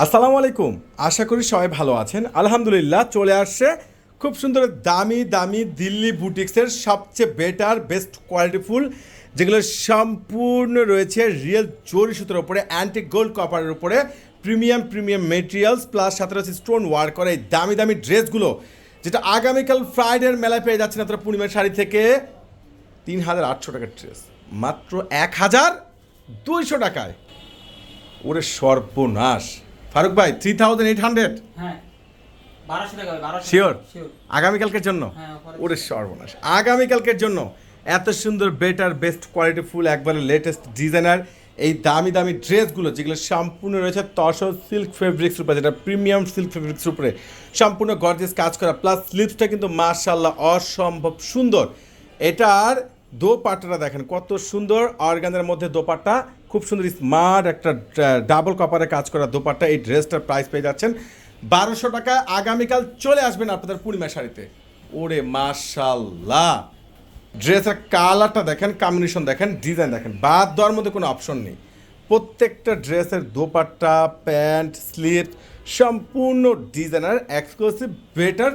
আসসালামু আলাইকুম। আশা করি সবাই ভালো আছেন। আলহামদুলিল্লাহ চলে আসছে খুব সুন্দর দামি দামি দিল্লি বুটিক্সের সবচেয়ে বেটার বেস্ট কোয়ালিটিফুল, যেগুলো সম্পূর্ণ রয়েছে রিয়েল জরি সুতোর উপরে, অ্যান্টিক গোল্ড কপারের উপরে, প্রিমিয়াম প্রিমিয়াম মেটেরিয়ালস প্লাস সাথে রয়েছে স্টোন ওয়ার্ক করা এই দামি দামি ড্রেসগুলো, যেটা আগামীকাল ফ্রাইডের মেলায় পেয়ে যাচ্ছেন আপনারা পূর্ণিমার শাড়ি থেকে ৩,৮০০ টাকার ড্রেস মাত্র ১,২০০ টাকায়। ওরে সর্বনাশ ফারুক ভাই, 3,800? হ্যাঁ 1200 টাকা 1200 শিওর শিওর। আগামীকালকের জন্য? হ্যাঁ, ওরে সর্বনাশ, আগামীকালকের জন্য এত সুন্দর বেটার বেস্ট কোয়ালিটি ফুল একবারে লেটেস্ট ডিজাইনার এই দামি দামি ড্রেসগুলো, যেগুলো সম্পূর্ণ রয়েছে তসর সিল্ক ফেব্রিক্স উপরে, যেটা প্রিমিয়াম সিল্ক ফেব্রিক্স উপরে সম্পূর্ণ গর্জিয়াস কাজ করা, প্লাস স্লিভসটা কিন্তু মাশাআল্লাহ অসম্ভব সুন্দর। এটার দোপাট্টাটা দেখেন কত সুন্দর, অর্গানের মধ্যে দোপাট্টা খুব সুন্দর স্মার্ট একটা ডাবল কপারে কাজ করা দোপাট্টা। এই ড্রেসটার প্রাইস পেয়ে যাচ্ছেন ১২০০ টাকা। আগামীকাল চলে আসবেন আপনাদের পূর্ণিমা শাড়িতে। ওরে মাশাআল্লাহ, ড্রেসের কালারটা দেখেন, কম্বিনেশন দেখেন, ডিজাইন দেখেন, বাদ দেওয়ার মধ্যে কোনো অপশন নেই। প্রত্যেকটা ড্রেসের দোপাট্টা প্যান্ট স্লিভ সম্পূর্ণ designer exclusive better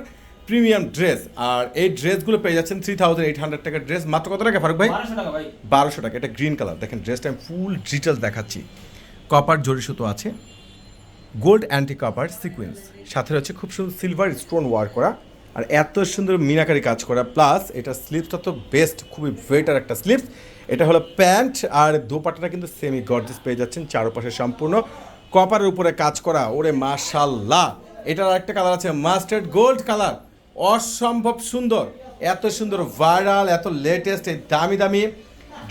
premium dress. আর এই ড্রেসগুলো পেয়ে যাচ্ছেন 3,800 টাকার ড্রেস মাত্র কত টাকা ফারুক ভাই? 1200 টাকা ভাই। ১২০০ টাকা। এটা গ্রিন কালার দেখেন, ড্রেসটা আমি ফুল ডিটেলস দেখাচ্ছি। কপার জরি সুতো আছে, গোল্ড অ্যান্টি কপার সিকোয়েন্স, সাথে রয়েছে খুব সুন্দর সিলভার স্টোন ওয়ার্ক করা, আর এত সুন্দর মিনাকারি কাজ করা, প্লাস এটা স্লিভসটা তো বেস্ট, খুবই বেটার একটা স্লিভস। এটা হলো প্যান্ট, আর দোপাট্টাটা কিন্তু সেমি গর্জিয়াস পেয়ে যাচ্ছেন, চারপাশে সম্পূর্ণ কপারের উপরে কাজ করা। ওরে মাশাআল্লাহ, এটার আরেকটা কালার আছে মাস্টার্ড গোল্ড কালার, অসম্ভব সুন্দর। এত সুন্দর ভাইরাল, এত লেটেস্ট এই দামি দামি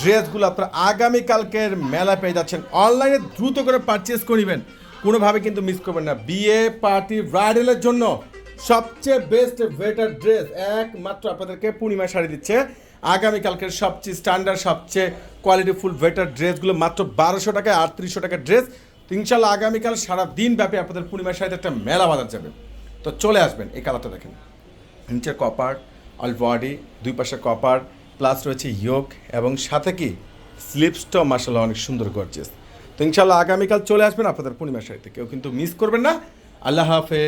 ড্রেসগুলো আপনারা আগামীকালকের মেলা পেয়ে যাচ্ছেন। অনলাইনে দ্রুত করে পারচেস করিবেন, কোনোভাবে কিন্তু মিস করবেন না। বিয়ে পার্টি ব্রাইডালের জন্য সবচেয়ে বেস্ট বেটার ড্রেস একমাত্র আপনাদেরকে পূর্ণিমা শাড়ি দিচ্ছে। আগামীকালকের সবচেয়ে স্ট্যান্ডার্ড সবচেয়ে কোয়ালিটিফুল বেটার ড্রেসগুলো মাত্র ১২০০ টাকায়, ৩৮০০ টাকার ড্রেস। তো ইনশাল্লাহ আগামীকাল সারা দিন ব্যাপী আপনাদের পূর্ণিমা শাড়িতে একটা মেলা বাজার যাবে। তো চলে আসবেন। এই কালারটা দেখেন, নিচের কপার অল বডি, দুই পাশে কপার, প্লাস রয়েছে ইয়োক, এবং সাথে কি স্লিপসটাও মাশাআল্লাহ অনেক সুন্দর গর্জিয়াস। তো ইনশাল্লাহ আগামীকাল চলে আসবেন আপনাদের পূর্ণিমা শাড়িতে, কেউ কিন্তু মিস করবেন না। আল্লাহ হাফেজ।